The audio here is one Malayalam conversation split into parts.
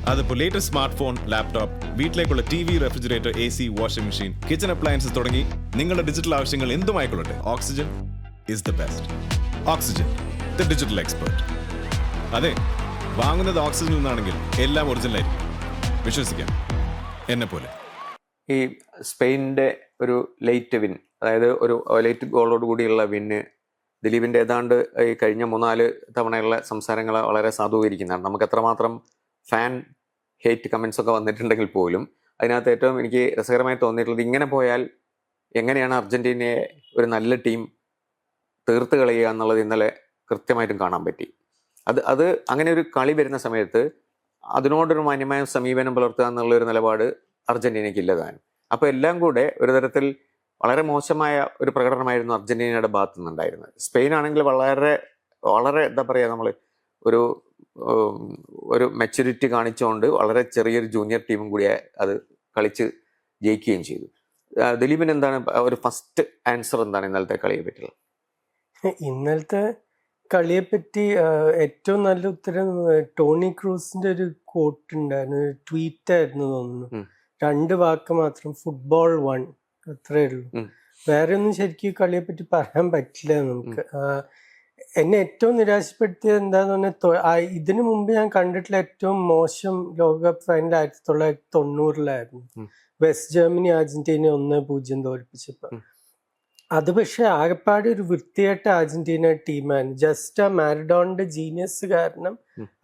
അതിപ്പോൾ ലേറ്റസ്റ്റ് സ്മാർട്ട് ഫോൺ, ലാപ്ടോപ്പ്, വീട്ടിലേക്കുള്ള T V, refrigerator, AC, washing machine, kitchen appliances തുടങ്ങി നിങ്ങളുടെ ഡിജിറ്റൽ ആവശ്യങ്ങൾ എന്തുമായിക്കൊള്ളട്ടെ, Oxygen is the best. Oxygen, the digital expert. അതെ, വാങ്ങുന്നത് ഓക്സിജനിൽ നിന്നാണെങ്കിൽ എല്ലാം ഒറിജിനലായിരിക്കും. വിശ്വസിക്കാം, എന്നെ പോലെ. ഈ സ്പെയിനിൻ്റെ ഒരു ലേറ്റ് വിൻ, അതായത് ഒരു ലേറ്റ് ഗോളോട് കൂടിയുള്ള വിന്ന് ദിലീപിൻ്റെ ഏതാണ്ട് ഈ കഴിഞ്ഞ 3-4 തവണയുള്ള സംസാരങ്ങളെ വളരെ സാധൂകരിക്കുന്നതാണ്. നമുക്ക് എത്രമാത്രം ഫാൻ ഹേറ്റ് കമൻസ് ഒക്കെ വന്നിട്ടുണ്ടെങ്കിൽ പോലും അതിനകത്ത് ഏറ്റവും എനിക്ക് രസകരമായി തോന്നിയിട്ടുള്ളത്, ഇങ്ങനെ പോയാൽ എങ്ങനെയാണ് അർജന്റീനയെ ഒരു നല്ല ടീം തീർത്ത് കളയുക എന്നുള്ളത് ഇന്നലെ കൃത്യമായിട്ടും കാണാൻ പറ്റി. അത് അങ്ങനെ ഒരു കളി വരുന്ന സമയത്ത് അതിനോടൊരു മാന്യമായ സമീപനം പുലർത്തുക എന്നുള്ളൊരു നിലപാട് അർജന്റീനയ്ക്ക് ഇല്ലതാനും. അപ്പോൾ എല്ലാം കൂടെ ഒരു തരത്തിൽ വളരെ മോശമായ ഒരു പ്രകടനമായിരുന്നു അർജന്റീനയുടെ ഭാഗത്തു നിന്നുണ്ടായിരുന്നത്. സ്പെയിൻ ആണെങ്കിൽ വളരെ വളരെ എന്താ പറയുക, നമ്മൾ ഒരു മെച്യൂരിറ്റി കാണിച്ചുകൊണ്ട് വളരെ ചെറിയൊരു ജൂനിയർ ടീമും കൂടി അത് കളിച്ച് ജയിക്കുകയും ചെയ്തു. ദിലീപിന് എന്താണ് ഒരു ഫസ്റ്റ് ആൻസർ, എന്താണ് ഇന്നലത്തെ കളിയെ പറ്റിയുള്ളത്? ഇന്നലത്തെ കളിയെപ്പറ്റി ഏറ്റവും നല്ല ഉത്തരം ടോണി ക്രൂസിന്റെ ഒരു കോട്ട് ഉണ്ടായിരുന്നു, ട്വീറ്റ് ആയിരുന്നു തോന്നുന്നു. 2 വാക്ക് മാത്രം, ഫുട്ബോൾ 1, അത്രേ ഉള്ളൂ. വേറെ ഒന്നും ശരിക്കും കളിയെ പറ്റി പറയാൻ പറ്റില്ല നമുക്ക്. എന്നെ ഏറ്റവും നിരാശപ്പെടുത്തിയത് എന്താന്ന് പറഞ്ഞാൽ, ഇതിനു മുമ്പ് ഞാൻ കണ്ടിട്ടുള്ള ഏറ്റവും മോശം ലോകകപ്പ് ഫൈനൽ 1990-ലായിരുന്നു. വെസ്റ്റ് ജർമ്മനി അർജന്റീന 1-0 തോൽപ്പിച്ചപ്പോൾ. അത് പക്ഷെ ആകെപ്പാടെ ഒരു വൃത്തിയായിട്ട അർജന്റീന ടീമാണ്. ജസ്റ്റ് ആ മാരഡോണിന്റെ ജീനിയസ് കാരണം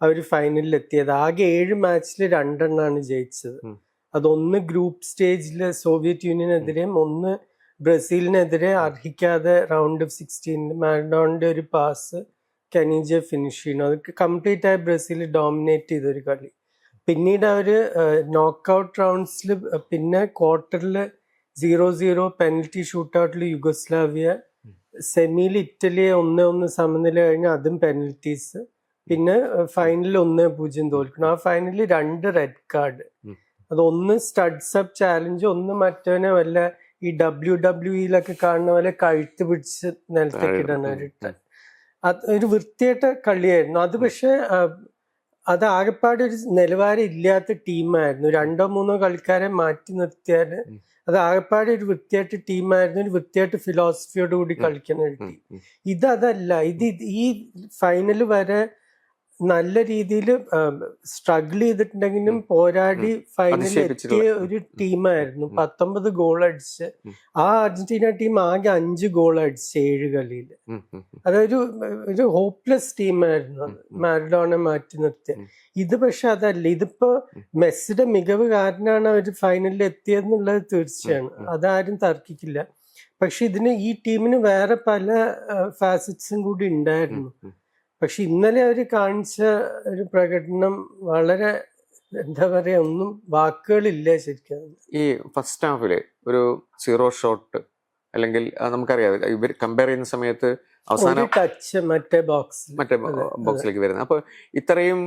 അവർ ഫൈനലിൽ എത്തിയത്. ആകെ 7 മാച്ചിൽ 2 എണ്ണമാണ് ജയിച്ചത്. അതൊന്ന് ഗ്രൂപ്പ് സ്റ്റേജിൽ സോവിയറ്റ് യൂണിയനെതിരെയും, ഒന്ന് ബ്രസീലിനെതിരെ അർഹിക്കാതെ റൗണ്ട് ഓഫ് 16 മാരഡോണിന്റെ ഒരു പാസ് കനീജ ഫിനിഷ് ചെയ്യുന്നു. അത് കംപ്ലീറ്റ് ആയി ബ്രസീൽ ഡോമിനേറ്റ് ചെയ്തൊരു കളി. പിന്നീട് അവര് നോക്കൌട്ട് റൗണ്ട്സിൽ, പിന്നെ ക്വാർട്ടറിൽ 0-0 പെനൽറ്റി ഷൂട്ടൗട്ടിൽ യുഗോസ്ലാവിയ, സെമിയിൽ ഇറ്റലിയെ 1-1 സമനില കഴിഞ്ഞ് അതും പെനൽറ്റീസ്, പിന്നെ ഫൈനലിൽ 1-0 തോൽക്കണം. ആ ഫൈനലിൽ 2 റെഡ് കാർഡ്. അതൊന്ന് സ്റ്റഡ്സ് അപ്പ് ചാലഞ്ച്, ഒന്ന് മറ്റവനെ വല്ല ഈ WWE കാണുന്ന പോലെ കഴുത്ത് പിടിച്ച് നിലത്തേക്ക് ഇടണ ഒരു വൃത്തിയായിട്ട കളിയായിരുന്നു അത്. പക്ഷെ അത് ആകെപ്പാടെ ഒരു നിലവാരം ഇല്ലാത്ത ടീമായിരുന്നു. 2-3 കളിക്കാരെ മാറ്റി നിർത്തിയാല് അത് ആകെപ്പാടെ ഒരു വൃത്തിയായിട്ട് ടീമായിരുന്നു, ഒരു വൃത്തിയായിട്ട് ഫിലോസഫിയോട് കൂടി കളിക്കുന്ന ഒരു ടീം. അതല്ല, ഈ ഫൈനൽ വരെ നല്ല രീതിയിൽ സ്ട്രഗിൾ ചെയ്തിട്ടുണ്ടെങ്കിലും പോരാടി ഫൈനലിൽ എത്തിയ ഒരു ടീമായിരുന്നു. 19 ഗോൾ അടിച്ച് ആ അർജന്റീന ടീം ആകെ 5 ഗോൾ അടിച്ച് 7 കളിയിൽ. അതൊരു ഹോപ്പ്ലെസ് ടീമായിരുന്നു മാരഡോണെ മാറ്റി നിർത്തിയ. ഇത് പക്ഷെ അതല്ല. ഇതിപ്പോ മെസ്സിയുടെ മികവ് കാരണമാണ് അവർ ഫൈനലിൽ എത്തിയെന്നുള്ളത് തീർച്ചയാണ്, അതാരും തർക്കിക്കില്ല. പക്ഷെ ഈ ടീമിന് വേറെ പല ഫാസറ്റ്സും കൂടി ഉണ്ടായിരുന്നു. പക്ഷെ ഇന്നലെ അവർ കാണിച്ച ഒരു പ്രകടനം വളരെ, എന്താ പറയാ, ഒന്നും വാക്കുകളില്ല ശരിക്കും. ഈ ഫസ്റ്റ് ഹാഫില് ഒരു 0 ഷോട്ട്, അല്ലെങ്കിൽ നമുക്കറിയാം ഇവർ കമ്പയർ ചെയ്യുന്ന സമയത്ത് അവസാനം ടച്ച് മറ്റേ ബോക്സിലേക്ക് വരുന്നത്. അപ്പൊ ഇത്രയും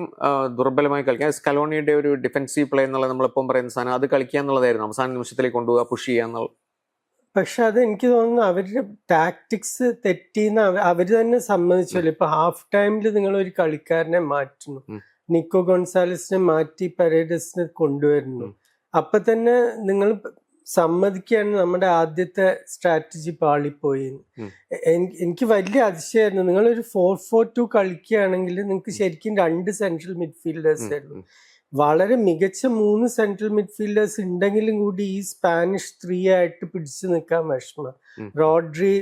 ദുർബലമായി കളിക്കാൻ സ്കലോണിയുടെ ഒരു ഡിഫൻസീവ് പ്ലേ എന്നുള്ളത് നമ്മളിപ്പം പറയുന്ന സാധനം, അത് കളിക്കുക എന്നുള്ളതായിരുന്നു. അവസാന നിമിഷത്തിലേക്ക് കൊണ്ടുപോകുക, പുഷ് ചെയ്യുക എന്നുള്ള. പക്ഷെ അത് എനിക്ക് തോന്നുന്നു അവരുടെ ടാക്ടിക്സ് തെറ്റിന്ന് അവര് തന്നെ സമ്മതിച്ചല്ലോ. ഇപ്പൊ ഹാഫ് ടൈമിൽ നിങ്ങൾ ഒരു കളിക്കാരനെ മാറ്റുന്നു, നിക്കോ ഗോൺസാലസിനെ മാറ്റി പെരേഡസിനെ കൊണ്ടുവരുന്നു. അപ്പൊ തന്നെ നിങ്ങൾ സമ്മതിക്കുകയാണ് നമ്മുടെ ആദ്യത്തെ സ്ട്രാറ്റജി പാളിപ്പോയി. എനിക്ക് വലിയ അതിശയമായിരുന്നു. നിങ്ങളൊരു 4-4-2 കളിക്കുകയാണെങ്കിൽ നിങ്ങൾക്ക് ശരിക്കും 2 സെൻട്രൽ മിഡ്ഫീൽഡേഴ്സ് ആയിരുന്നു. വളരെ മികച്ച 3 സെൻട്രൽ മിഡ്ഫീൽഡേഴ്സ് ഉണ്ടെങ്കിലും കൂടി ഈ സ്പാനിഷ് 3 ആയിട്ട് പിടിച്ചു നിൽക്കാൻ വിഷമം. Rodri,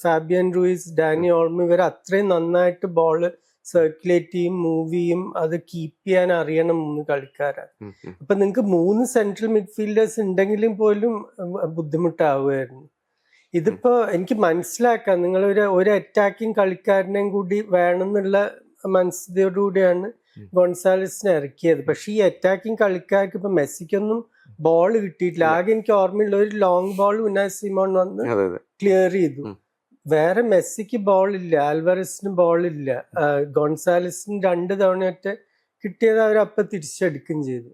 Fabian Ruiz, Dani Olmo ഇവർ അത്രയും നന്നായിട്ട് ബോള് സർക്കുലേറ്റ് ചെയ്യും, മൂവ് ചെയ്യും, അത് കീപ്പ് ചെയ്യാൻ അറിയണം 3 കളിക്കാരാണ്. അപ്പൊ നിങ്ങൾക്ക് 3 സെൻട്രൽ മിഡ്ഫീൽഡേഴ്സ് ഉണ്ടെങ്കിലും പോലും ബുദ്ധിമുട്ടാവുമായിരുന്നു. ഇതിപ്പോ എനിക്ക് മനസ്സിലാക്കാം, നിങ്ങൾ ഒരു അറ്റാക്കിംഗ് കളിക്കാരനെയും കൂടി വേണമെന്നുള്ള മനസ്സിലോടുകൂടിയാണ് ഗോൺസാലസിനെ ഇറക്കിയത്. പക്ഷെ ഈ അറ്റാക്കിംഗ് കളിക്കാർക്ക് ഇപ്പൊ മെസ്സിക്കൊന്നും ബോൾ കിട്ടിയിട്ടില്ല. ആകെ എനിക്ക് ഓർമ്മയുള്ള ഒരു ലോങ് ബോൾ ഉനായ് സിമോൺ വന്ന് ക്ലിയർ ചെയ്തു. വേറെ മെസ്സിക്ക് ബോൾ ഇല്ല, ആൽവാരസിന് ബോൾ ഇല്ല. ഗോൺസാലസിന് 2 തവണയായിട്ട് കിട്ടിയത് അവരപ്പൊ തിരിച്ചെടുക്കുകയും ചെയ്തു.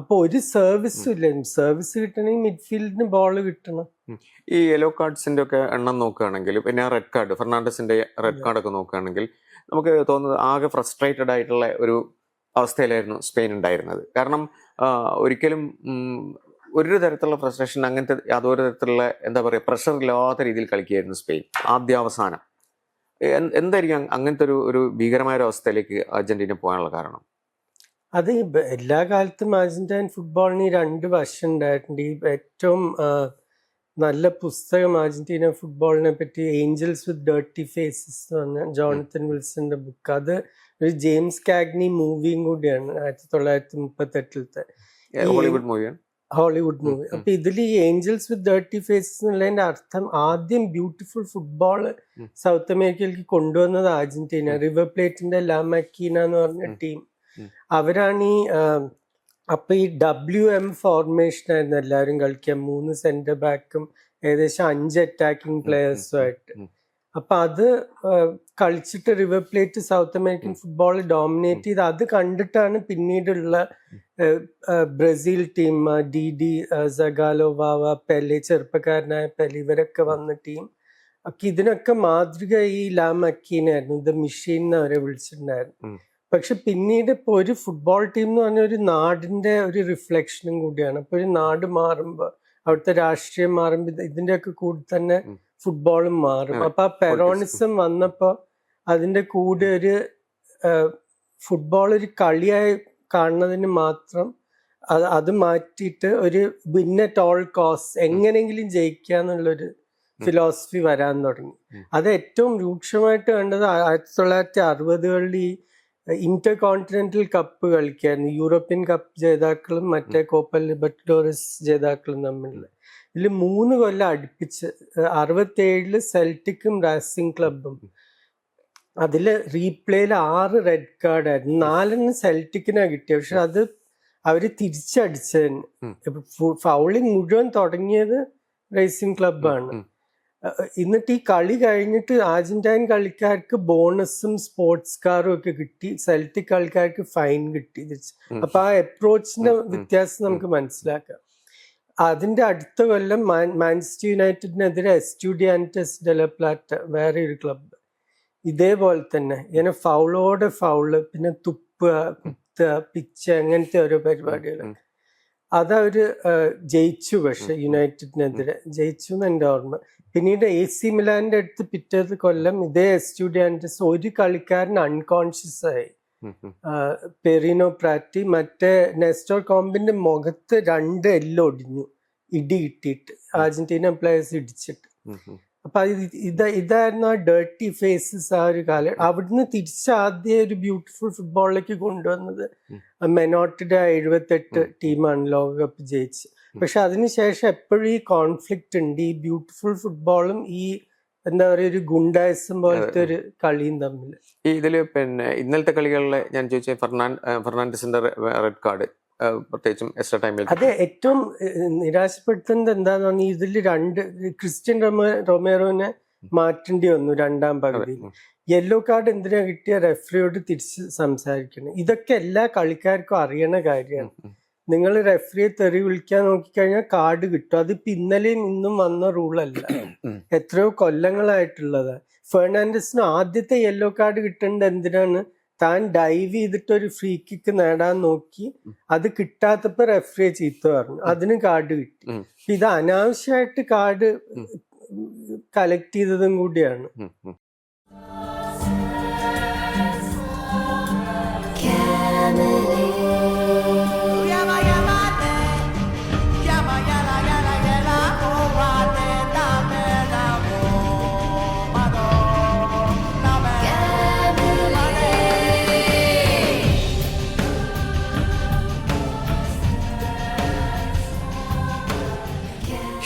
അപ്പൊ ഒരു സർവീസും ഇല്ല. സർവീസ് കിട്ടണമെങ്കിൽ മിഡ്ഫീൽഡിന് ബോൾ കിട്ടണം. ഈ യെല്ലോ കാർഡ്സിന്റെ ഒക്കെ എണ്ണം നോക്കുകയാണെങ്കിൽ, പിന്നെ റെഡ് കാർഡ്, ഫെർണാണ്ടസിന്റെ റെഡ് കാർഡ് ഒക്കെ നോക്കുകയാണെങ്കിൽ നമുക്ക് തോന്നുന്നത് ആകെ ഫ്രസ്ട്രേറ്റഡ് ആയിട്ടുള്ള ഒരു അവസ്ഥയിലായിരുന്നു സ്പെയിൻ ഉണ്ടായിരുന്നത്. കാരണം ഒരിക്കലും ഒരു തരത്തിലുള്ള ഫ്രസ്ട്രേഷൻ, അങ്ങനത്തെ യാതൊരു തരത്തിലുള്ള എന്താ പറയുക പ്രഷർ ഇല്ലാത്ത രീതിയിൽ കളിക്കുകയായിരുന്നു സ്പെയിൻ ആദ്യാവസാനം. എന്തായിരിക്കും അങ്ങനത്തെ ഒരു ഭീകരമായ ഒരു അവസ്ഥയിലേക്ക് അർജന്റീന പോകാനുള്ള കാരണം? അത് എല്ലാ കാലത്തും അർജന്റീൻ ഫുട്ബോളിന് രണ്ട് വശം ഉണ്ടായിട്ടുണ്ട്. ഈ ഏറ്റവും നല്ല പുസ്തകം അർജന്റീന ഫുട്ബോളിനെ പറ്റി ഏഞ്ചൽസ് വിത്ത് ഡേർട്ടി ഫേസസ് എന്ന് പറഞ്ഞ ജോണത്തൻ വിൽസന്റെ ബുക്ക്. അത് ഒരു ജെയിംസ് കാഗ്നി മൂവിയും കൂടിയാണ്, 1938-ത്തെ ഹോളിവുഡ് മൂവിയാണ്. Hollywood movie. അപ്പൊ ഇതിൽ ഈ ഏഞ്ചൽസ് വിത്ത് ഡേർട്ടി ഫേസസ് എന്നുള്ളതിന്റെ അർത്ഥം ആദ്യം ബ്യൂട്ടിഫുൾ ഫുട്ബോൾ സൗത്ത് അമേരിക്കയിലേക്ക് കൊണ്ടുവന്നത് അർജന്റീന. റിവർ പ്ലേറ്റിന്റെ ലാ മക്കീന എന്ന് പറഞ്ഞ ടീം, അവരാണ് ഈ അപ്പൊ ഈ WM ഫോർമേഷൻ ആയിരുന്നു എല്ലാവരും കളിക്കുക, 3 സെന്റർ ബാക്കും ഏകദേശം 5 അറ്റാക്കിംഗ് പ്ലേയേഴ്സും ആയിട്ട്. അപ്പൊ അത് കളിച്ചിട്ട് river plate south American football dominate ചെയ്ത് അത് കണ്ടിട്ടാണ് പിന്നീടുള്ള ബ്രസീൽ ടീം, DD സഗാലോ, വാവ, പെലെ, ചെറുപ്പക്കാരനായ പെലെ, ഇവരൊക്കെ വന്ന ടീം. അപ്പൊ ഇതിനൊക്കെ മാതൃക ഈ ലാ മക്കീനായിരുന്നു, ദ മെഷീൻ എന്ന് അവരെ വിളിച്ചിട്ടുണ്ടായിരുന്നു. പക്ഷെ പിന്നീട് ഇപ്പൊ ഒരു ഫുട്ബോൾ ടീം എന്ന് പറഞ്ഞ ഒരു നാടിന്റെ ഒരു റിഫ്ലക്ഷനും കൂടിയാണ്. അപ്പൊ ഒരു നാട് മാറുമ്പോ, അവിടുത്തെ രാഷ്ട്രീയം മാറുമ്പോ ഇതിന്റെയൊക്കെ കൂടി തന്നെ ഫുട്ബോളും മാറും. അപ്പൊ ആ പെറോണിസം വന്നപ്പോ അതിന്റെ കൂടെ ഒരു ഫുട്ബോൾ ഒരു കളിയായി കാണുന്നതിന് മാത്രം അത് മാറ്റിയിട്ട് ഒരു വിൻ അറ്റ് ഓൾ കോസ്റ്റ്, എങ്ങനെയെങ്കിലും ജയിക്കുക എന്നുള്ളൊരു ഫിലോസഫി വരാൻ തുടങ്ങി. അത് ഏറ്റവും രൂക്ഷമായിട്ട് കണ്ടത് 1960-കളിൽ ഈ ഇന്റർ കോണ്ടിനെന്റൽ കപ്പ് കളിക്കായിരുന്നു, യൂറോപ്യൻ കപ്പ് ജേതാക്കളും മറ്റേ കോപ്പ ലിബർട്ടഡോറസ് ജേതാക്കളും തമ്മിലുള്ള. ഇതിൽ 3 കൊല്ലം അടുപ്പിച്ച് 67 സെൽറ്റിക്കും റാസിംഗ് ക്ലബും. അതില് റീപ്ലേയിൽ 6 റെഡ് കാർഡ് ആയിരുന്നു, 4 സെൽറ്റിക്കിനാണ് കിട്ടിയത്. പക്ഷെ അത് അവര് തിരിച്ചടിച്ചതിന് ഫൗളിങ് മുഴുവൻ തുടങ്ങിയത് റേസിംഗ് ക്ലബാണ്. എന്നിട്ട് ഈ കളി കഴിഞ്ഞിട്ട് അർജന്റൈൻ കളിക്കാർക്ക് ബോണസും സ്പോർട്സ് കാറും ഒക്കെ കിട്ടി, സെൽറ്റിക് കളിക്കാർക്ക് ഫൈൻ കിട്ടി. അപ്പൊ ആ അപ്രോച്ചിന്റെ വ്യത്യാസം നമുക്ക് മനസ്സിലാക്കാം. അതിന്റെ അടുത്ത കൊല്ലം മാഞ്ചസ്റ്റർ യുണൈറ്റഡിനെതിരെ എസ്റ്റുഡിയാന്റസ് ഡെ ലാ പ്ലാറ്റ, വേറെ ഒരു ക്ലബ്ബ്, ഇതേപോലെ തന്നെ ഇങ്ങനെ ഫൗളോടെ ഫൗള്, പിന്നെ തുപ്പുക, കുത്തുക, പിച്ച്, അങ്ങനത്തെ ഓരോ പരിപാടികൾ. അതവര് ജയിച്ചു. പക്ഷെ യുണൈറ്റഡിനെതിരെ ജയിച്ചു എന്ന് എൻ്റെ ഓർമ്മ. പിന്നീട് AC മിലാന്റെ അടുത്ത് പിറ്റേത് കൊല്ലം ഇതേ എസ്റ്റുഡിയാന്റസ് ഒരു കളിക്കാരൻ അൺകോൺഷ്യസ് ആയി, പെറിനോ പ്രാറ്റി. മറ്റേ നെസ്റ്റോർ കോമ്പിന്റെ മുഖത്ത് 2 എല്ല് ഒടിഞ്ഞു, ഇടി കിട്ടിയിട്ട്, അർജന്റീന പ്ലേയേഴ്സ് ഇടിച്ചിട്ട്. അപ്പൊ ഇതായിരുന്നു ആ ഡേർട്ടി ഫേസസ് ആ ഒരു കാലം. അവിടുന്ന് തിരിച്ചാദ്യം ഒരു ബ്യൂട്ടിഫുൾ ഫുട്ബോളിലേക്ക് കൊണ്ടുവന്നത് മെനോട്ടിയുടെ 78 ടീമാണ് ലോകകപ്പ് ജയിച്ച്. പക്ഷെ അതിനുശേഷം എപ്പോഴും ഈ കോൺഫ്ലിക്റ്റ് ഉണ്ട്, ഈ ബ്യൂട്ടിഫുൾ ഫുട്ബോളും ഈ എന്താ പറയുക ഒരു ഗുണ്ടായിസം പോലത്തെ ഒരു കളിയും തമ്മിൽ. ഈ ഇതില് പിന്നെ ഇന്നലത്തെ കളികളിലെ ഞാൻ ചോദിച്ച ഫെർണാണ്ടസിന്റെ റെഡ് കാർഡ് പ്രത്യേകിച്ചും എക്സ്ട്രാ ടൈമിൽ അത് ഏറ്റവും നിരാശപ്പെടുത്തുന്നത് എന്താന്ന് പറഞ്ഞാൽ ഇതിൽ 2 ക്രിസ്ത്യൻ റൊമേറോനെ മാറ്റേണ്ടി വന്നു 2ാം പകുതിയിൽ. യെല്ലോ കാർഡ് എന്തിനാ കിട്ടിയ, റെഫറിയോട് തിരിച്ച് സംസാരിക്കണം. ഇതൊക്കെ എല്ലാ കളിക്കാർക്കും അറിയണ കാര്യമാണ്. നിങ്ങൾ റെഫറിയെ തെറി വിളിക്കാൻ നോക്കിക്കഴിഞ്ഞാൽ കാർഡ് കിട്ടും. അതിപ്പോ ഇന്നലെയും ഇന്നും വന്ന റൂളല്ല, എത്രയോ കൊല്ലങ്ങളായിട്ടുള്ളതാ. ഫെർണാണ്ടസിന് ആദ്യത്തെ യെല്ലോ കാർഡ് കിട്ടേണ്ടത് എന്തിനാണ്, താൻ ഡൈവ് ചെയ്തിട്ട് ഒരു ഫ്രീ കിക്ക് നേടാൻ നോക്കി, അത് കിട്ടാത്തപ്പോ റെഫറിയെ ചീത്ത പറഞ്ഞു, അതിന് കാർഡ് കിട്ടി. ഇത് അനാവശ്യമായിട്ട് കാർഡ് കളക്ട് ചെയ്തതും കൂടിയാണ്.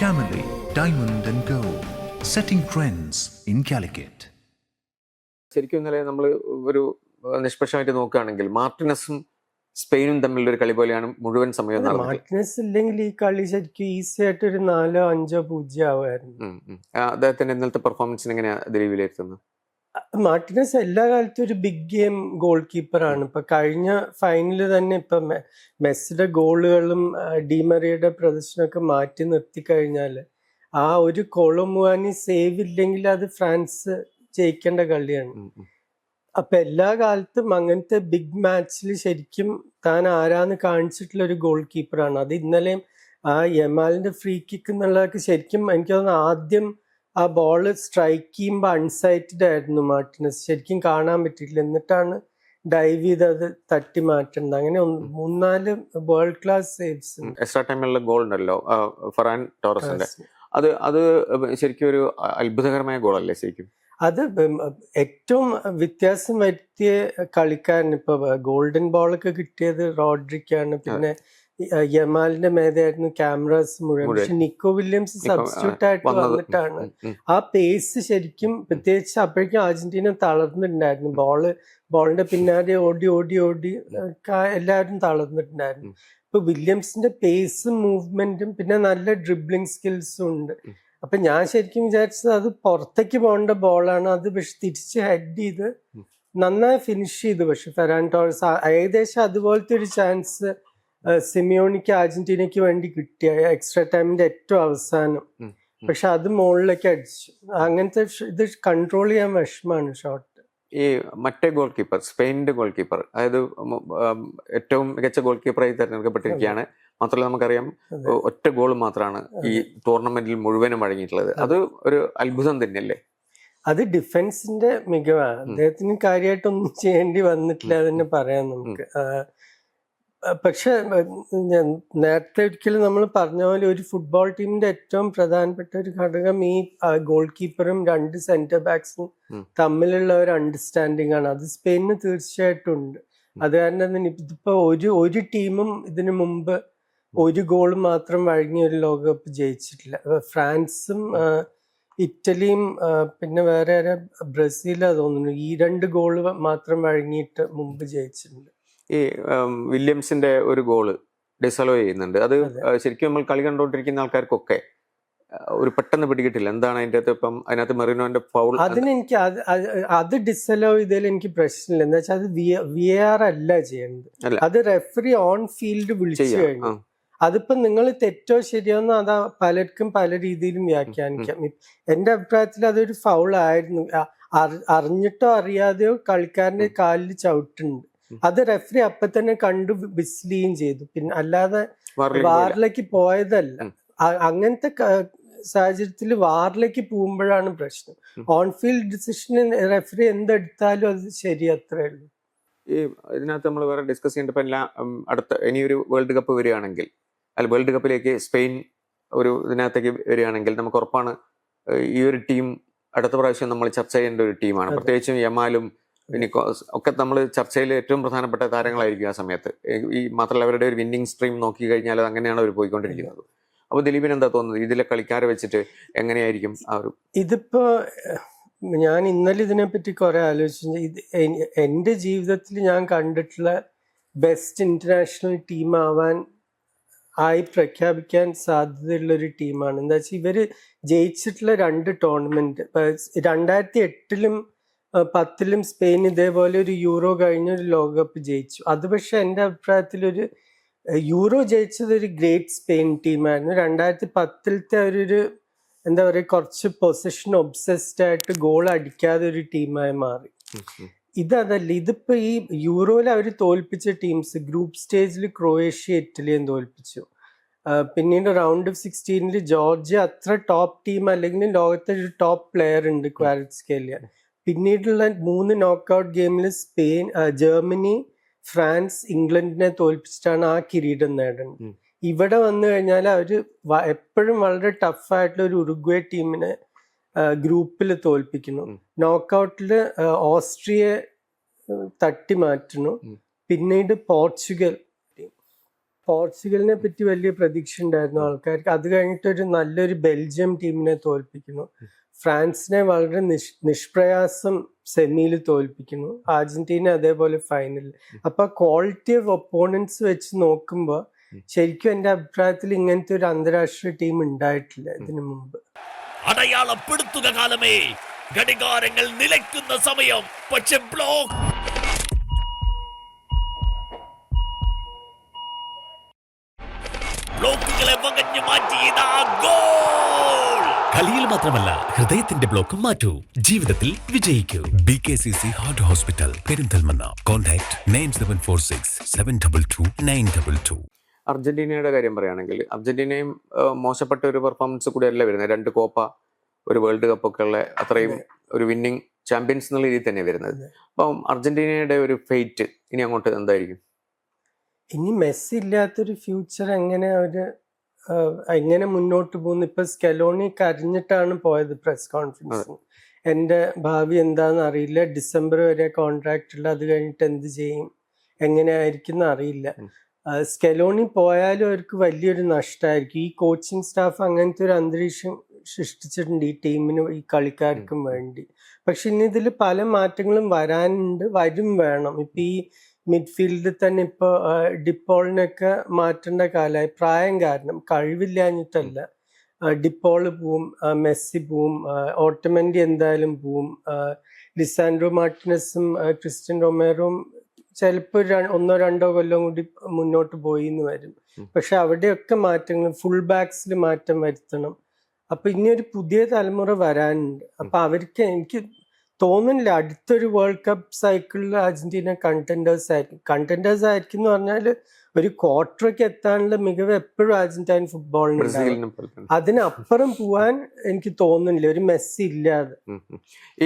Camille Diamond and Gold, setting trends in Calicut. ശരിക്കും ഇന്നലെ നമ്മൾ ഒരു നിഷ്പക്ഷമായിട്ട് നോക്കുകയാണെങ്കിൽ മാർട്ടിനസും സ്പെയിനും തമ്മിലുള്ള ഒരു കളി പോലെയാണ് മുഴുവൻ സമയം നടന്നത്. മാർട്ടിനസ് ഇല്ലെങ്കിൽ ഈ കളി ശരിക്കും ഈസി ആയിട്ട് ഒരു 4-5-0 ആവുമായിരുന്നു. അദ്ദേഹത്തിന്റെ ഇന്നലത്തെ പെർഫോമൻസിന് എങ്ങനെയാ വിലയിരുത്തുന്നത്? മാർട്ടിനസ് എല്ലാ കാലത്തും ഒരു ബിഗ് ഗെയിം ഗോൾ കീപ്പറാണ്. ഇപ്പൊ കഴിഞ്ഞ ഫൈനലിൽ തന്നെ ഇപ്പൊ മെസ്സിയുടെ ഗോളുകളും ഡിമറിയുടെ പ്രദർശനമൊക്കെ മാറ്റി നിർത്തി കഴിഞ്ഞാല് ആ ഒരു കൊളമുവാനി സേവ് ഇല്ലെങ്കിൽ അത് ഫ്രാൻസ് ജയിക്കേണ്ട കളിയാണ്. അപ്പൊ എല്ലാ കാലത്തും അങ്ങനത്തെ ബിഗ് മാച്ചിൽ ശരിക്കും താൻ ആരാന്ന് കാണിച്ചിട്ടുള്ള ഒരു ഗോൾ കീപ്പറാണ്. അത് ഇന്നലെയും ആ യമാലിന്റെ ഫ്രീ കിക്ക് എന്നുള്ളതൊക്കെ ശരിക്കും എനിക്ക് തോന്നുന്നു ആദ്യം ആ ബോള് സ്ട്രൈക്ക് ചെയ്യുമ്പോൾ അൺസൈറ്റഡ് ആയിരുന്നു മാർട്ടിനസ്, ശരിക്കും കാണാൻ പറ്റിയിട്ടില്ല. എന്നിട്ടാണ് ഡൈവ് ചെയ്ത് അത് തട്ടി മാറ്റുന്നത്. അങ്ങനെ 3-4 വേൾഡ് ക്ലാസ് സേവ്സ് ഉണ്ട്. എക്സ്ട്രാ ടൈമിലുള്ള ഗോൾ ഉണ്ടല്ലോ ഫെറാൻ ടോറസിന്റെ, അത് ശരിക്കും ഒരു അത്ഭുതകരമായ ഗോളല്ലേ ശരിക്കും? അത് ഏറ്റവും വ്യത്യാസം വരുത്തിയ കളിക്കാരൻ ഇപ്പൊ ഗോൾഡൻ ബോളൊക്കെ കിട്ടിയത് റോഡ്രിക്കാണ്. പിന്നെ യമാലിന്റെ മേതായിരുന്നു ക്യാമറാസ് മുഴുവൻ. പക്ഷെ നിക്കോ വില്യംസ് സബ്സ്റ്റിറ്റ്യൂട്ട് ആയിട്ട് വന്നിട്ടാണ് ആ പേസ് ശരിക്കും, പ്രത്യേകിച്ച് അപ്പോഴേക്കും അർജന്റീന തളർന്നിട്ടുണ്ടായിരുന്നു. ബോളിന്റെ പിന്നാലെ ഓടി എല്ലാവരും തളർന്നിട്ടുണ്ടായിരുന്നു. ഇപ്പൊ വില്യംസിന്റെ പേസും മൂവ്മെന്റും പിന്നെ നല്ല ഡ്രിബ്ലിംഗ് സ്കിൽസും ഉണ്ട്. അപ്പൊ ഞാൻ ശരിക്കും വിചാരിച്ചത് അത് പുറത്തേക്ക് പോകേണ്ട ബോളാണ്, അത് പക്ഷെ തിരിച്ച് ഹെഡ് ചെയ്ത് നന്നായി ഫിനിഷ് ചെയ്തു. പക്ഷെ ഫെറാൻ ടോറസ് ഏകദേശം അതുപോലത്തെ ഒരു ചാൻസ് സിമിയോണിക്ക് അർജന്റീനയ്ക്ക് വേണ്ടി കിട്ടിയ എക്സ്ട്രാ ടൈമിന്റെ ഏറ്റവും അവസാനം. പക്ഷെ അത് മുകളിലേക്ക് അടിച്ചു. അങ്ങനത്തെ ഇത് കൺട്രോൾ ചെയ്യാൻ വിഷമാണ് ഷോട്ട്. ഈ മറ്റേ ഗോൾ കീപ്പർ, സ്പെയിനിന്റെ ഗോൾ കീപ്പർ, അതായത് ഏറ്റവും മികച്ച ഗോൾ കീപ്പറായി തെരഞ്ഞെടുക്കപ്പെട്ടിരിക്കുകയാണ്. മാത്രമല്ല നമുക്കറിയാം ഒറ്റ ഗോൾ മാത്രമാണ് ഈ ടൂർണമെന്റിൽ മുഴുവനും വഴങ്ങിയിട്ടുള്ളത്. അത് ഒരു അത്ഭുതം തന്നെയല്ലേ? അത് ഡിഫൻസിന്റെ മികവാണ്. അദ്ദേഹത്തിന് കാര്യമായിട്ടൊന്നും ചെയ്യേണ്ടി വന്നിട്ടില്ല തന്നെ പറയാം നമുക്ക്. പക്ഷെ നേരത്തെ ഒരിക്കലും നമ്മൾ പറഞ്ഞ പോലെ ഒരു ഫുട്ബോൾ ടീമിന്റെ ഏറ്റവും പ്രധാനപ്പെട്ട ഒരു ഘടകം ഈ ഗോൾ കീപ്പറും 2 സെന്റർ ബാക്സും തമ്മിലുള്ള ഒരു അണ്ടർസ്റ്റാൻഡിങ് ആണ്. അത് സ്പെയിനിന് തീർച്ചയായിട്ടും ഉണ്ട്. അത് കാരണം തന്നെ ഇതിപ്പോ ഒരു ടീമും ഇതിനു മുമ്പ് ഒരു ഗോൾ മാത്രം വഴങ്ങിയ ഒരു ലോകകപ്പ് ജയിച്ചിട്ടില്ല. ഫ്രാൻസും ഇറ്റലിയും പിന്നെ വേറെ ബ്രസീലാ തോന്നുന്നു ഈ 2 ഗോള് മാത്രം വഴങ്ങിയിട്ട് മുമ്പ് ജയിച്ചിട്ടുണ്ട്. ഈ വില്യംസിന്റെ ഒരു ഗോള് ഡിസലോ ചെയ്യുന്നുണ്ട്. അത് ശരിക്കും നമ്മൾ കളി കണ്ടുകൊണ്ടിരിക്കുന്ന ആൾക്കാർക്കൊക്കെ ഒരു പെട്ടെന്ന് പിടികിട്ടില്ല എന്താണ് അതിന്റെ അകത്ത്. ഇപ്പം അതിനകത്ത് മെറിനോന്റെ ഫൗൾ, അതിനെനിക്ക് അത് ഡിസലോ ചെയ്തതിൽ എനിക്ക് പ്രശ്നമില്ല. എന്താ വെച്ചാൽ അത് VAR അല്ല ചെയ്യേണ്ടത്, അത് റെഫറി ഓൺ ഫീൽഡ് വിളിച്ചു കഴിഞ്ഞു. അതിപ്പോ നിങ്ങൾ തെറ്റോ ശരിയോന്നോ അതാ പലർക്കും പല രീതിയിലും വ്യാഖ്യാനിക്കാം. എന്റെ അഭിപ്രായത്തിൽ അതൊരു ഫൗൾ ആയിരുന്നു. അറിഞ്ഞിട്ടോ അറിയാതെയോ കളിക്കാരന്റെ കാലിൽ ചവിട്ടുണ്ട്. അത് റെഫറി അപ്പൊ തന്നെ കണ്ടു വിസിലിയും ചെയ്തു. പിന്നെ അല്ലാതെ വാറിലേക്ക് പോയതല്ല. അങ്ങനത്തെ സാഹചര്യത്തിൽ വാറിലേക്ക് പോകുമ്പോഴാണ് പ്രശ്നം. ഓൺ ഫീൽഡ് ഡിസിഷൻ റെഫറി എന്തെടുത്താലും അത് ശരി, അത്രേ ഉള്ളൂ. ഈ ഇതിനകത്ത് നമ്മൾ വേറെ ഡിസ്കസ് ചെയ്യേണ്ടപ്പോൾ അടുത്ത ഇനിയൊരു വേൾഡ് കപ്പ് വരികയാണെങ്കിൽ, വേൾഡ് കപ്പിലേക്ക് സ്പെയിൻ ഒരു ഇതിനകത്തേക്ക് വരികയാണെങ്കിൽ നമുക്ക് ഉറപ്പാണ് ഈ ഒരു ടീം അടുത്ത പ്രാവശ്യം നമ്മൾ ചർച്ച ചെയ്യേണ്ട ഒരു ടീമാണ്. പ്രത്യേകിച്ചും യമാലും ഒക്കെ നമ്മൾ ചർച്ചയിൽ ഏറ്റവും പ്രധാനപ്പെട്ട താരങ്ങളായിരിക്കും ആ സമയത്ത്. ഈ മാത്രമല്ല അവരുടെ ഒരു വിന്നിങ് സ്ട്രീം നോക്കി കഴിഞ്ഞാൽ അത് അങ്ങനെയാണ് അവർ പോയിക്കൊണ്ടിരിക്കുന്നത്. അപ്പൊ ദിലീപിന് എന്താ തോന്നുന്നത് ഇതിലെ കളിക്കാരെ വെച്ചിട്ട് എങ്ങനെയായിരിക്കും ആ ഒരു? ഇതിപ്പോ ഞാൻ ഇന്നലെ ഇതിനെപ്പറ്റി കുറെ ആലോചിച്ചു. ഇത് എൻ്റെ ജീവിതത്തിൽ ഞാൻ കണ്ടിട്ടുള്ള ബെസ്റ്റ് ഇന്റർനാഷണൽ ടീം ആയി പ്രഖ്യാപിക്കാൻ സാധ്യതയുള്ള ഒരു ടീമാണ്. എന്താ വെച്ചാൽ ഇവര് ജയിച്ചിട്ടുള്ള 2 ടൂർണമെന്റ് 2008-ലും 2010-ലും സ്പെയിൻ ഇതേപോലെ ഒരു യൂറോ കഴിഞ്ഞ ഒരു ലോകകപ്പ് ജയിച്ചു. അത് പക്ഷെ എൻ്റെ അഭിപ്രായത്തിൽ ഒരു യൂറോ ജയിച്ചത് ഒരു ഗ്രേറ്റ് സ്പെയിൻ ടീമായിരുന്നു. 2010-ലത്തെ ഒരു എന്താ പറയുക, കുറച്ച് പൊസിഷൻ ഒബ്സസ്ഡ് ആയിട്ട് ഗോൾ അടിക്കാതെ ഒരു ടീമായി മാറി. ഇതല്ല, ഇതിപ്പോ ഈ യൂറോയിൽ അവർ തോൽപ്പിച്ച ടീംസ് ഗ്രൂപ്പ് സ്റ്റേജിൽ ക്രൊയേഷ്യ ഇറ്റലിയും തോൽപ്പിച്ചു. പിന്നീട് റൗണ്ട് ഓഫ് 16-ൽ ജോർജിയ അത്ര ടോപ്പ് ടീം അല്ലെങ്കിലും ലോകത്തെ ഒരു ടോപ്പ് പ്ലെയർ ഉണ്ട്, ക്വാരറ്റ്സ്കേലിയ. പിന്നീടുള്ള 3 നോക്കൌട്ട് ഗെയിമിൽ സ്പെയിൻ, ജർമ്മനി, ഫ്രാൻസ്, ഇംഗ്ലണ്ടിനെ തോൽപ്പിച്ചിട്ടാണ് ആ കിരീടം നേടുന്നത്. ഇവിടെ വന്നു കഴിഞ്ഞാൽ അവര് എപ്പോഴും വളരെ ടഫായിട്ടുള്ള ഒരു ഉറുഗ്വേ ടീമിനെ ഗ്രൂപ്പിൽ തോൽപ്പിക്കുന്നു. നോക്കൌട്ടിൽ ഓസ്ട്രിയയെ തട്ടി മാറ്റുന്നു. പിന്നീട് പോർച്ചുഗലിനെ പറ്റി വലിയ പ്രതീക്ഷ ഉണ്ടായിരുന്നു ആൾക്കാർക്ക്. അത് കഴിഞ്ഞിട്ട് ഒരു നല്ലൊരു ബെൽജിയം ടീമിനെ തോൽപ്പിക്കുന്നു. ഫ്രാൻസിനെ വളരെ നിഷ്പ്രയാസം സെമിയിൽ തോൽപ്പിക്കുന്നു. അർജന്റീന അതേപോലെ ഫൈനലിൽ. അപ്പൊ ക്വാളിറ്റി ഓഫ് ഒപ്പോണൻസ് വെച്ച് നോക്കുമ്പോൾ ശരിക്കും എൻ്റെ അഭിപ്രായത്തിൽ ഇങ്ങനത്തെ ഒരു അന്താരാഷ്ട്രീയ ടീം ഉണ്ടായിട്ടില്ല ഇതിനു മുമ്പ്. അടയാളപ്പെടുത്തുക കാലമേ, ഘടികാരങ്ങൾ നിലയ്ക്കുന്ന സമയം. പക്ഷെ ബ്ലോക്കുകളെ വകഞ്ഞു മാറ്റിയത് ഗോൾ. കളിയിൽ മാത്രമല്ല ഹൃദയത്തിന്റെ ബ്ലോക്കും മാറ്റൂ, ജീവിതത്തിൽ വിജയിക്കൂ. BKCC heart hospital, Perinthalmanna. Contact 9746722922. അർജന്റീനയുടെ കാര്യം പറയുകയാണെങ്കിൽ അർജന്റീനയും മോശപ്പെട്ട ഒരു പെർഫോമൻസ് കൂടിയല്ല വരുന്നത്. 2 കോപ്പ, ഒരു വേൾഡ് കപ്പ് ഒക്കെ ഉള്ള അത്രയും ഒരു വിന്നിങ് ചാമ്പ്യൻസ് എന്നുള്ള രീതിയിൽ തന്നെ വരുന്നത്. അപ്പം അർജന്റീനയുടെ ഒരു ഫേറ്റ് ഇനി അങ്ങോട്ട് എന്തായിരിക്കും? ഇനി മെസ്സി ഇല്ലാത്തൊരു ഫ്യൂച്ചർ എങ്ങനെ മുന്നോട്ട് പോകുന്നു? ഇപ്പൊ സ്കെലോണി കരഞ്ഞിട്ടാണ് പോയത് പ്രസ് കോൺഫറൻസിന്. എന്റെ ഭാവി എന്താന്ന് അറിയില്ല, ഡിസംബർ വരെ കോൺട്രാക്ട് ഉള്ള, അത് കഴിഞ്ഞിട്ട് എന്ത് ചെയ്യും, എങ്ങനെയായിരിക്കും അറിയില്ല. സ്കെലോണി പോയാലും അവർക്ക് വലിയൊരു നഷ്ടമായിരിക്കും. ഈ കോച്ചിങ് സ്റ്റാഫ് അങ്ങനത്തെ ഒരു അന്തരീക്ഷം സൃഷ്ടിച്ചിട്ടുണ്ട് ഈ ടീമിനും ഈ കളിക്കാർക്കും വേണ്ടി. പക്ഷെ ഇനി ഇതിൽ പല മാറ്റങ്ങളും വരും വേണം. ഇപ്പൊ ഈ മിഡ്ഫീൽഡിൽ തന്നെ ഇപ്പൊ ഡിപ്പോളിനൊക്കെ മാറ്റേണ്ട കാലമായി, പ്രായം കാരണം, കഴിവില്ലാഞ്ഞിട്ടല്ല. ഡിപ്പോള് പോവും, മെസ്സി പോവും, ഓട്ടോമെന്റി എന്തായാലും പോവും, ലിസാൻഡ്രോ മാർട്ടിനസും ക്രിസ്ത്യൻ റൊമേറോയും ചിലപ്പോൾ 1-2 കൊല്ലം കൂടി മുന്നോട്ട് പോയി എന്ന് വരും. പക്ഷെ അവിടെയൊക്കെ മാറ്റങ്ങൾ, ഫുൾ ബാക്സിൽ മാറ്റം വരുത്തണം. അപ്പൊ ഇനി ഒരു പുതിയ തലമുറ വരാനുണ്ട്. അപ്പൊ അവർക്ക് എനിക്ക് തോന്നുന്നില്ല അടുത്തൊരു വേൾഡ് കപ്പ് സൈക്കിളിൽ അർജന്റീന കണ്ടന്റേഴ്സ് ആയിരിക്കും എന്ന് പറഞ്ഞാല് ഒരു ക്വാർട്ടറൊക്കെ എത്താനുള്ള മികവ് എപ്പോഴും അർജന്റീൻ ഫുട്ബോളിന്. അതിനപ്പുറം പോവാൻ എനിക്ക് തോന്നുന്നില്ല ഒരു മെസ്സി ഇല്ലാതെ. ഈ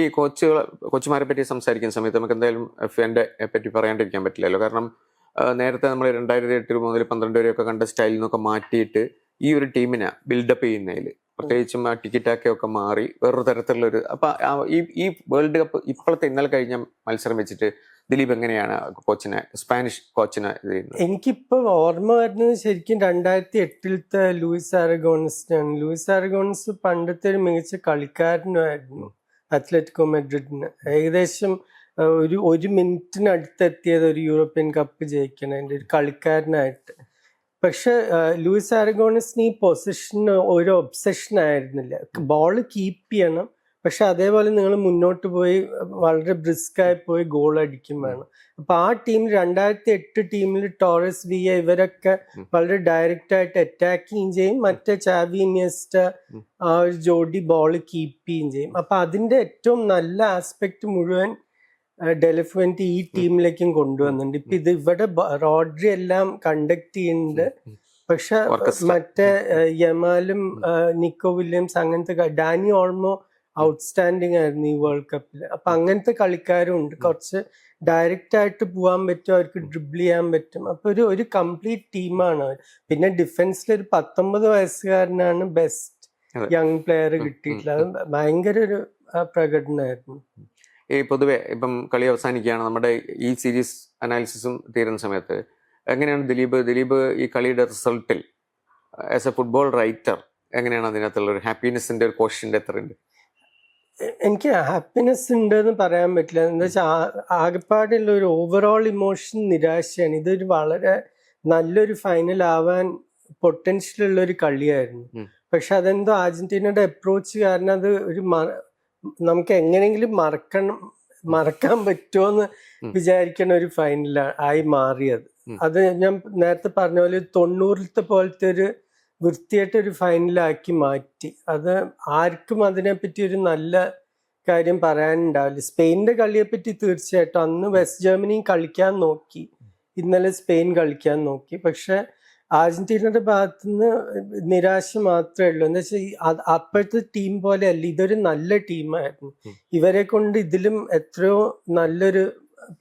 കോച്ചുമാരെ പറ്റി സംസാരിക്കുന്ന സമയത്ത് നമുക്ക് എന്തായാലും എഫ്എന്റെ പറ്റി പറയാണ്ടിരിക്കാൻ പറ്റില്ലല്ലോ. കാരണം നേരത്തെ നമ്മൾ 2008 മുതൽ 12 വരെയൊക്കെ കണ്ട സ്റ്റൈലിൽ നിന്നൊക്കെ മാറ്റിയിട്ട് ഈ ഒരു ടീമിനെ ബിൽഡപ്പ് ചെയ്യുന്നതിൽ പ്രത്യേകിച്ചും ആ ടിക്കറ്റൊക്കെ മാറി വേറൊരു തരത്തിലുള്ളൊരു ഈ വേൾഡ് കപ്പ് ഇപ്പോഴത്തെ ഇന്നലെ കഴിഞ്ഞ മത്സരം വെച്ചിട്ട് ദിലീപ് എങ്ങനെയാണ് സ്പാനിഷ് കോച്ചിനെ ഇത് ചെയ്യുന്നത്? എനിക്കിപ്പോ ഓർമ്മ വരുന്നത് ശരിക്കും 2008 ലൂയിസ് അരഗോണസിനാണ്. ലൂയിസ് അരഗോണസ് പണ്ടത്തെ ഒരു മികച്ച കളിക്കാരനായിരുന്നു അത്ലറ്റിക്കോ മെഡ്രിഡിന്. ഏകദേശം ഒരു മിനിറ്റിനടുത്തെത്തിയത് ഒരു യൂറോപ്യൻ കപ്പ് ജയിക്കണതിന്റെ ഒരു കളിക്കാരനായിട്ട്. പക്ഷെ ലൂയിസ് അരഗോണസിന് ഈ പൊസിഷന് ഒരു ഒബ്സഷൻ ആയിരുന്നില്ല. ബോൾ കീപ്പ് ചെയ്യണം, പക്ഷെ അതേപോലെ നിങ്ങൾ മുന്നോട്ട് പോയി വളരെ ബ്രിസ്കായി പോയി ഗോൾ അടിക്കും വേണം. അപ്പൊ ആ ടീം 2008 ടീമിൽ ടോറസ് വിയ ഇവരൊക്കെ വളരെ ഡയറക്റ്റ് ആയിട്ട് അറ്റാക്കിങ് ചെയ്യും, മറ്റേ ചാവി ഇനിയസ്റ്റ ആ ഒരു ജോഡി ബോൾ കീപ്പ് ചെയ്യുകയും ചെയ്യും. അപ്പൊ അതിന്റെ ഏറ്റവും നല്ല ആസ്പെക്ട് മുഴുവൻ ഡെലിഫുവന്റ് ഈ ടീമിലേക്കും കൊണ്ടുവന്നിട്ടുണ്ട്. ഇപ്പൊ ഇവിടെ റോഡ്രി എല്ലാം കണ്ടക്ട് ചെയ്യുന്നുണ്ട്, പക്ഷെ മറ്റേ യമാലും നിക്കോ വില്യംസ് അങ്ങനത്തെ, ഡാനി ഓൾമോ ഔട്ട്സ്റ്റാൻഡിങ് ആയിരുന്നു ഈ വേൾഡ് കപ്പിൽ. അപ്പൊ അങ്ങനത്തെ കളിക്കാരും ഉണ്ട്. കുറച്ച് ഡയറക്റ്റ് ആയിട്ട് പോകാൻ പറ്റും, അവർക്ക് ഡ്രിബിൾ ചെയ്യാൻ പറ്റും. അപ്പൊ ഒരു കംപ്ലീറ്റ് ടീമാണ് അവർ. പിന്നെ ഡിഫൻസിൽ ഒരു 19 വയസ്സുകാരനാണ് ബെസ്റ്റ് യങ് പ്ലെയർ കിട്ടിയിട്ടുള്ളത്. അത് ഭയങ്കര ഒരു പ്രകടനമായിരുന്നു. ഈ പൊതുവെ ഇപ്പം കളി അവസാനിക്കുകയാണ്, നമ്മുടെ ഈ സീരീസ് അനാലിസിസും തീരുന്ന സമയത്ത് എങ്ങനെയാണ് ദിലീപ് ഈ കളിയുടെ റിസൾട്ടിൽ ആസ് എ ഫുട്ബോൾ റൈറ്റർ എങ്ങനെയാണ് അതിനകത്തുള്ള ഒരു ഹാപ്പിനെസിന്റെ ഒരു കോഷ്യന്റ് എത്രയുണ്ട്? എനിക്ക് ഹാപ്പിനെസ് ഉണ്ട് എന്ന് പറയാൻ പറ്റില്ല. എന്താ വെച്ചാൽ ആകെപ്പാടുള്ള ഒരു ഓവറോൾ ഇമോഷൻ നിരാശയാണ്. ഇതൊരു വളരെ നല്ലൊരു ഫൈനൽ ആവാൻ പൊട്ടൻഷ്യൽ ഉള്ള ഒരു കളിയായിരുന്നു. പക്ഷെ അതെന്തോ അർജന്റീനയുടെ അപ്രോച്ച് കാരണം അത് നമുക്ക് എങ്ങനെയെങ്കിലും മറക്കാൻ പറ്റുമോന്ന് വിചാരിക്കുന്ന ഒരു ഫൈനൽ ആയി മാറിയത്. അത് ഞാൻ നേരത്തെ പറഞ്ഞ പോലെ 90-ത്തെ പോലത്തെ ഒരു വൃത്തിയായിട്ടൊരു ഫൈനലാക്കി മാറ്റി. അത് ആർക്കും അതിനെപ്പറ്റി ഒരു നല്ല കാര്യം പറയാനുണ്ടാവില്ല. സ്പെയിനിന്റെ കളിയെപ്പറ്റി തീർച്ചയായിട്ടും അന്ന് വെസ്റ്റ് ജർമ്മനി കളിക്കാൻ നോക്കി, ഇന്നലെ സ്പെയിൻ കളിക്കാൻ നോക്കി. പക്ഷെ അർജന്റീനയുടെ ഭാഗത്തുനിന്ന് നിരാശ മാത്രമേ ഉള്ളൂ. എന്താ വെച്ചാൽ അപ്പോഴത്തെ ടീം പോലെ അല്ല, ഇതൊരു നല്ല ടീമായിരുന്നു. ഇവരെ കൊണ്ട് ഇതിലും എത്രയോ നല്ലൊരു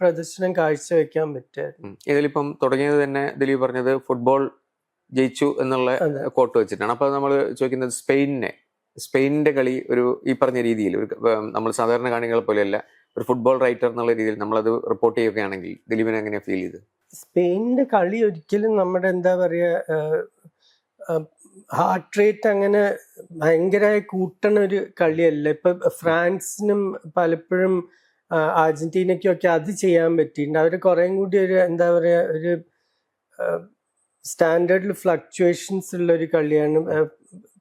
പ്രദർശനം കാഴ്ചവെക്കാൻ പറ്റുമായിരുന്നു. ഇതിലിപ്പം തുടങ്ങിയത് തന്നെ ദിലീപ് പറഞ്ഞത് ഫുട്ബോൾ ജയിച്ചു എന്നുള്ള കോട്ട് വെച്ചിട്ടാണ്. അപ്പൊ നമ്മൾ ചോദിക്കുന്നത് സ്പെയിനിന്റെ കളി ഒരു ഈ പറഞ്ഞ രീതിയിൽ ഒരു നമ്മൾ സാധാരണ കാണികളെ പോലെയല്ല, ഒരു ഫുട്ബോൾ റൈറ്റർ എന്നുള്ള രീതിയിൽ നമ്മളത് റിപ്പോർട്ട് ചെയ്യുകയാണെങ്കിൽ ദിലീപിനെ എങ്ങനെയാണ് ഫീൽ ചെയ്ത്? സ്പെയിനിന്റെ കളി ഒരിക്കലും നമ്മുടെ എന്താ പറയാ ഹാർട്ട് റേറ്റ് അങ്ങനെ ഭയങ്കരമായി കൂട്ടണ ഒരു കളിയല്ല. ഇപ്പൊ ഫ്രാൻസിനും പലപ്പോഴും അർജന്റീനയ്ക്കും ഒക്കെ അത് ചെയ്യാൻ പറ്റിയിട്ടുണ്ട്. അവർ കുറേം കൂടി ഒരു എന്താ പറയാ ഒരു സ്റ്റാൻഡേർഡിൽ ഫ്ലക്ച്വേഷൻസ് ഉള്ള ഒരു കളിയാണ്.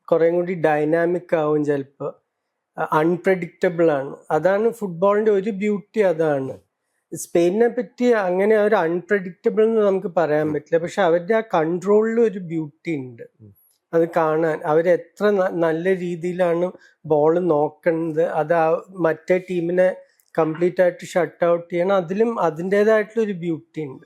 കുറേം കൂടി ഡൈനാമിക് ആവും, ചിലപ്പോൾ അൺപ്രഡിക്റ്റബിൾ ആണ്. അതാണ് ഫുട്ബോളിന്റെ ഒരു ബ്യൂട്ടി. അതാണ് സ്പെയിനിനെ പറ്റി അങ്ങനെ ഒരു അൺപ്രഡിക്റ്റബിൾ എന്ന് നമുക്ക് പറയാൻ പറ്റില്ല, പക്ഷെ അവരുടെ ആ കൺട്രോളിൽ ഒരു ബ്യൂട്ടി ഉണ്ട്. അത് കാണാൻ. അവരെത്ര നല്ല രീതിയിലാണ് ബോൾ നോക്കുന്നത്, അത് മറ്റേ ടീമിനെ കംപ്ലീറ്റ് ആയിട്ട് ഷട്ട് ഔട്ട് ചെയ്യണം. അതിലും അതിൻ്റെതായിട്ടുള്ളൊരു ബ്യൂട്ടി ഉണ്ട്.